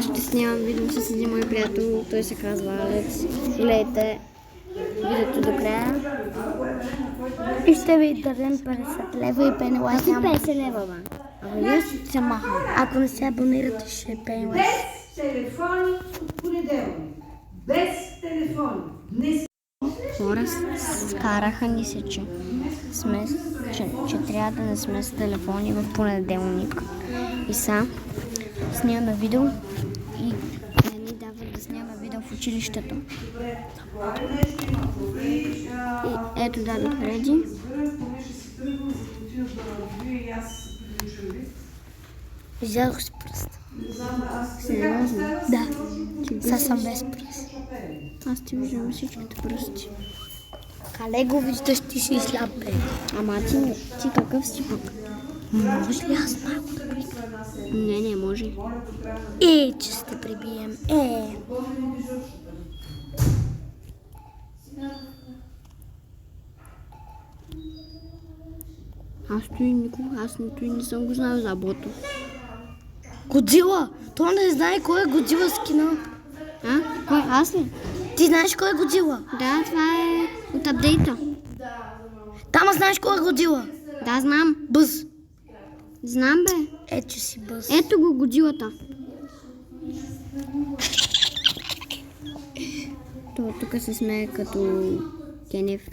Аз ще снимам видео с един мой приятел, той се казва Алекс. Гледайте видеото до края. И ще ви дадем 50 лева и Пенелайз няма. 50 лева, ба. Абе, вие се махам. Ако не се абонирате, ще е Пенелайз. Без телефони от понеделник. Без телефони. Днес. Хора скараха ни се, че трябва да не сме с телефони в понеделник. И сега снимаме видео и не ни дават да снимаме видео в училището. И ето дадох реди. Изядох си пръст. Сериозно? Да. Сега съм без пръст. Аз ти виждам всичките пръсти. Къде го виждаш, ти си сляп, бе? Ама ти какъв си пък? Може ли аз малко да прибия? Не може. Че ще прибием. Аз нито и не съм го знал за бото. Годзила! То не знае кой е Годзила скина. А? Кой? Аз ли? Ти знаеш кой е Годзила? Да, това е от апдейта. Тама знаеш кой е Годзила? Да, знам. Бъз. Знам, бе. Че си бъз. Ето го Годзилата. Тук се смее като Кенев.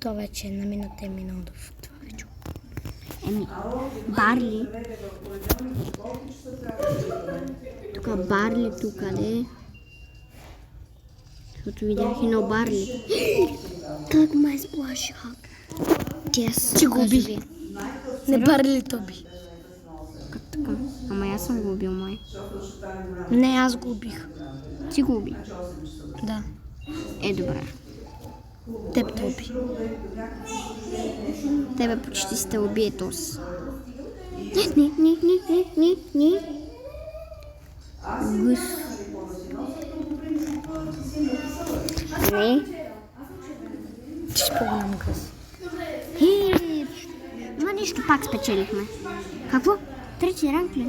То вече на минута е минало в това вече. Барли. Тук Барли, къде? Защото видях едно Барли. Так ме изплашиха. Че го уби. Не Барли то би. Как така? Ама аз съм го убил, май. Не, аз го убих. Ти го уби? Да. Добре. Теб те уби. Тебе почти сте убие тос. Не. Гъс. Не. Ти спомням гъс. Ма нищо, пак спечелихме. Какво? Трети ранг ли?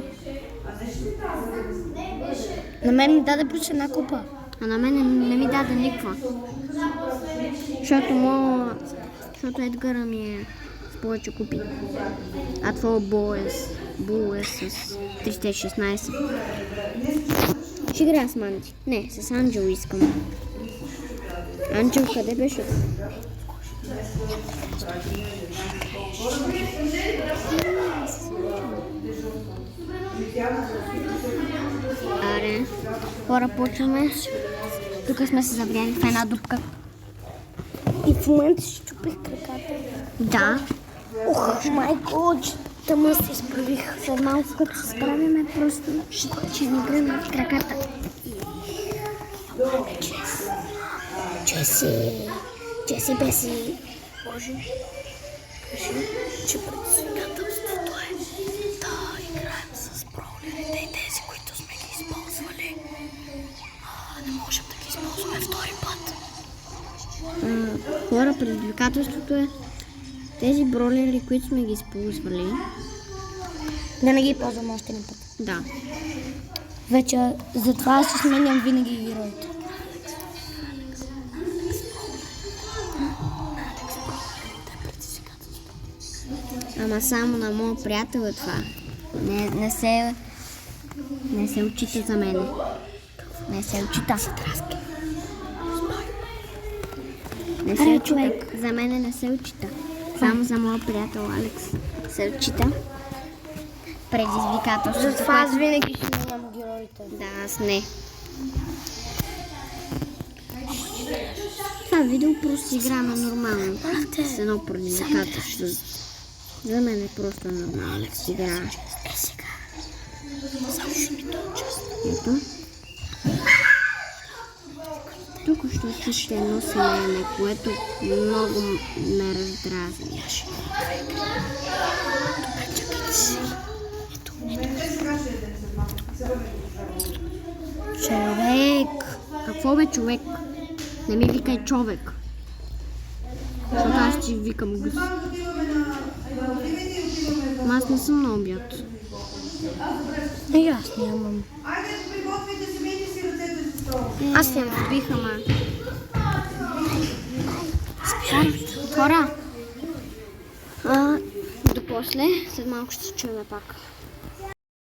На мен ми даде плюс една купа. А на мен не ми даде никаква. Защото Едгара ми е с повече купи. А твоя Бул е с 316. Ще играя с Манди. Не, с Анджел искам. Анджел къде беше? Аре, хора, почваме. Тук сме се завряли в една дупка. И в момента си чупих краката. Да. Майко, тъмън се изправих. След малко като се справяме, просто ще ни гръмнат краката. Чеси, беси. Боже, кажи, че предизвикателството е да играем с броулерите и тези, които сме ги използвали. Не можем да ги използваме втори път. Хора, предизвикателството е тези бролери, които сме ги използвали. Да не ги ползвам още един път. Да. Вече затова си сменям винаги героите. Ама само на моят приятел е това. Не се отчита за мен. Не се отчита. Не се отчита. За мен не се отчита. Само за моят приятел Алекс се отчита. Предизвикателството. Затова аз винаги си сменям героите. Да, аз не. Това видео просто играме нормално. С едно предизвикателство. За мен е просто нормално да си игра. Сега. Завърши ми този час. Ето. Тук ще чуете едно семейне, което много ме раздразни. Чакайте си. Човек! Какво бе човек? Не ми викай човек. Защото аз ти викам гъс. Ама аз не съм на обяд. И аз нямам. Айде, приготвите си, мийте си ръцете за стола. Аз нямам. Биха ме. Хора. До после, след малко ще се чуем пак.